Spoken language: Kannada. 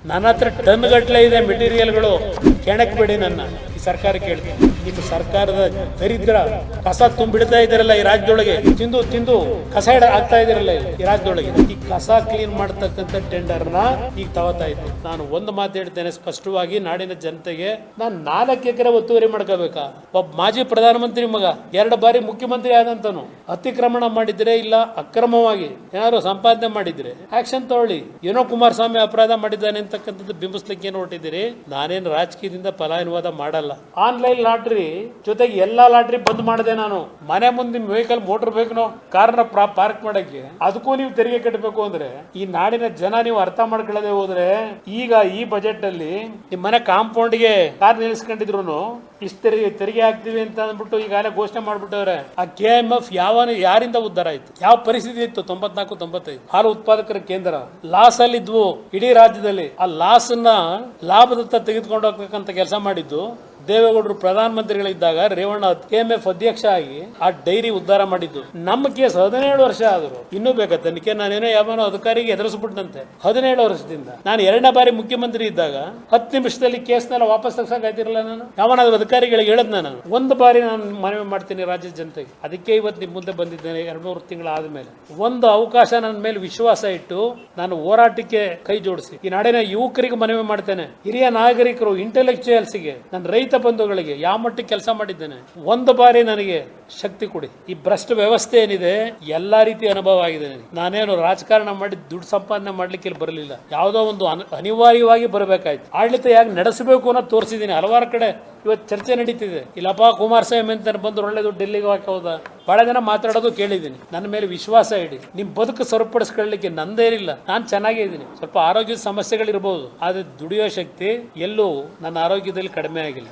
ನನ್ನ ಹತ್ರ ಟನ್ ಗಟ್ಟಲೆ ಇದೆ ಮೆಟೀರಿಯಲ್ಗಳು, ಕೆಣಕ್ಬೇಡಿ ನನ್ನ. ಈ ಸರ್ಕಾರ ಕೇಳ್ತೀನಿ, ನಿಮ್ಮ ಸರ್ಕಾರದ ದರಿದ್ರ ಕಸ ತುಂಬಿಡ್ತಾ ಇದ್ದೀರಲ್ಲ ಈ ರಾಜ್ಯದೊಳಗೆ, ತಿಂದು ತಿಂದು ಕಸ ಆಗ್ತಾ ಇದ್ದೀರಲ್ಲ ಈ ರಾಜ್ಯದೊಳಗೆ, ಈ ಕಸ ಕ್ಲೀನ್ ಮಾಡ್ತಕ್ಕಂಥ ಟೆಂಡರ್ನ ಈಗ ತಗೋತಾ ಇದ್ದೆ. ನಾನು ಒಂದು ಮಾತು ಹೇಳ್ತೇನೆ ಸ್ಪಷ್ಟವಾಗಿ, ನಾಡಿನ ಜನತೆಗೆ, ನಾನು 4 ಎಕರೆ ಒತ್ತುವರಿ ಮಾಡ್ಕೋಬೇಕಾ? ಒಬ್ಬ ಮಾಜಿ ಪ್ರಧಾನಮಂತ್ರಿ ಮಗ 2 ಬಾರಿ ಮುಖ್ಯಮಂತ್ರಿ ಆದಂತನು ಅತಿಕ್ರಮಣ ಮಾಡಿದ್ರೆ ಇಲ್ಲ ಅಕ್ರಮವಾಗಿ ಏನಾದ್ರು ಸಂಪಾದನೆ ಮಾಡಿದ್ರೆ ಆಕ್ಷನ್ ತಗೊಳ್ಳಿ. ಏನೋ ಕುಮಾರಸ್ವಾಮಿ ಅಪರಾಧ ಮಾಡಿದ್ದಾನೆ ಅಂತಕ್ಕಂಥದ್ದು ಬಿಂಬಿಸ್ಲಿಕ್ಕೆ ಹೊರಟಿದ್ದೀರಿ. ನಾನೇನು ರಾಜಕೀಯದಿಂದ ಫಲಾನುವಾದ ಮಾಡಲ್ಲ. ಆನ್ಲೈನ್ ಲಾಟ್ರಿ ಜೊತೆಗೆ ಎಲ್ಲಾ ಲಾಟ್ರಿ ಬಂದ್ ಮಾಡಿದೆ ನಾನು. ಮನೆ ಮುಂದೆ ವೆಹಿಕಲ್ ಮೋಟರ್ ಬೇಕು, ಕಾರ್ನ ಪಾರ್ಕ್ ಮಾಡಕ್ಕೆ, ಅದಕ್ಕೂ ನೀವು ತೆರಿಗೆ ಕಟ್ಟಬೇಕು ಅಂದ್ರೆ ಈ ನಾಡಿನ ಜನ ನೀವು ಅರ್ಥ ಮಾಡ್ಕೊಳ್ಳದೆ ಹೋದ್ರೆ, ಈಗ ಈ ಬಜೆಟ್ ಅಲ್ಲಿ ನಿಮ್ಮ ಮನೆ ಕಾಂಪೌಂಡ್ಗೆ ಕಾರ್ ನಿಲ್ಲಿಸ್ಕೊಂಡಿದ್ರು ಇಷ್ಟು ತೆರಿಗೆ ಹಾಕ್ತಿವಿ ಅಂತ ಅಂದ್ಬಿಟ್ಟು ಈಗಾಗಲೇ ಘೋಷಣೆ ಮಾಡ್ಬಿಟ್ಟವ್ರೆ. ಆ KMF ಯಾರಿಂದ ಉದ್ಧಾರ ಆಯ್ತು? ಯಾವ ಪರಿಸ್ಥಿತಿ ಇತ್ತು? 94-95 ಹಾಲು ಉತ್ಪಾದಕರ ಕೇಂದ್ರ ಲಾಸ್ ಅಲ್ಲಿ ಇದ್ವು ಇಡೀ ರಾಜ್ಯದಲ್ಲಿ. ಆ ಲಾಸ್ ನ ಲಾಭದತ್ತ ತೆಗೆದುಕೊಂಡು ಹೋಗ್ಬೇಕಂತ ಕೆಲಸ ಮಾಡಿದ್ದು ದೇವೇಗೌಡರು ಪ್ರಧಾನಮಂತ್ರಿಗಳಿದ್ದಾಗ. ರೇವಣ್ಣ KMF ಅಧ್ಯಕ್ಷ ಆಗಿ ಆ ಡೈರಿ ಉದ್ಧಾರ ಮಾಡಿದ್ದು. ನಮ್ಮ ಕೇಸ್ 17 ವರ್ಷ ಆದ್ರು ಇನ್ನೂ ಬೇಕಾ ತನಿಖೆ? ನಾನೇನೋ ಯಾವನೋ ಅಧಿಕಾರಿಗೆ ಎದುರಿಸ್ಬಿಟ್ಟಂತೆ 17 ವರ್ಷದಿಂದ. ನಾನು 2ನೇ ಬಾರಿ ಮುಖ್ಯಮಂತ್ರಿ ಇದ್ದಾಗ 10 ನಿಮಿಷದಲ್ಲಿ ಕೇಸ್ನೆಲ್ಲ ವಾಪಸ್ ತಗ್ಸಕ್ಕಾಯ್ತಿರಲ್ಲ. ನಾನು ಯಾವನಾದ್ರು ಅಧಿಕಾರಿಗಳಿಗೆ ಹೇಳದ್ ನಾನು ಒಂದು ಬಾರಿ ನಾನು ಮನವಿ ಮಾಡ್ತೀನಿ ರಾಜ್ಯದ ಜನತೆಗೆ. ಅದಕ್ಕೆ ಇವತ್ತು ನಿಮ್ಮ ಮುಂದೆ ಬಂದಿದ್ದೇನೆ. 2-3 ತಿಂಗಳು ಆದ್ಮೇಲೆ ಒಂದು ಅವಕಾಶ ನನ್ನ ಮೇಲೆ ವಿಶ್ವಾಸ ಇಟ್ಟು ನಾನು ಹೋರಾಟಕ್ಕೆ ಕೈ ಜೋಡಿಸಿ ಈ ನಾಡಿನ ಯುವಕರಿಗೆ ಮನವಿ ಮಾಡ್ತೇನೆ. ಹಿರಿಯ ನಾಗರಿಕರು, ಇಂಟೆಲೆಕ್ಚುಯಲ್ಸ್ಗೆ, ನನ್ನ ರೈತ ಬಂಧುಗಳಿಗೆ ಯಾವ ಮಟ್ಟಿಗೆ ಕೆಲಸ ಮಾಡಿದ್ದೇನೆ. ಒಂದು ಬಾರಿ ನನಗೆ ಶಕ್ತಿ ಕೊಡಿ. ಈ ಭ್ರಷ್ಟ ವ್ಯವಸ್ಥೆ ಏನಿದೆ ಎಲ್ಲಾ ರೀತಿ ಅನುಭವ ಆಗಿದೆ ನನಗೆ. ನಾನೇನು ರಾಜಕಾರಣ ಮಾಡಿ ದುಡ್ಡು ಸಂಪಾದನೆ ಮಾಡ್ಲಿಕ್ಕೆ ಇಲ್ಲಿ ಬರಲಿಲ್ಲ. ಯಾವುದೋ ಒಂದು ಅನಿವಾರ್ಯವಾಗಿ ಬರಬೇಕಾಯ್ತು. ಆಡಳಿತ ಯಾಕೆ ನಡೆಸಬೇಕು ಅನ್ನೋದು ತೋರಿಸಿದ್ದೀನಿ. ಹಲವಾರು ಕಡೆ ಇವತ್ತು ಚರ್ಚೆ ನಡೀತಿದೆ. ಇಲ್ಲಪ್ಪ ಕುಮಾರಸ್ವಾಮಿ ಅಂತ ಬಂದು ಒಳ್ಳೆದು ಡೆಲ್ಲಿಗೆ ಹಾಕಿ ಹೋದ, ಬಹಳ ಜನ ಮಾತಾಡೋದು ಕೇಳಿದ್ದೀನಿ. ನನ್ನ ಮೇಲೆ ವಿಶ್ವಾಸ ಇಡಿ. ನಿಮ್ ಬದುಕು ಸರಿಪಡಿಸ್ಕೊಳ್ಳಿಕ್ಕೆ ನಂದೇನಿಲ್ಲ. ನಾನು ಚೆನ್ನಾಗೇ ಇದ್ದೀನಿ. ಸ್ವಲ್ಪ ಆರೋಗ್ಯದ ಸಮಸ್ಯೆಗಳಿರ್ಬೋದು, ಆದ್ರೆ ದುಡಿಯೋ ಶಕ್ತಿ ಎಲ್ಲೂ ನನ್ನ ಆರೋಗ್ಯದಲ್ಲಿ ಕಡಿಮೆ ಆಗಿಲ್ಲ.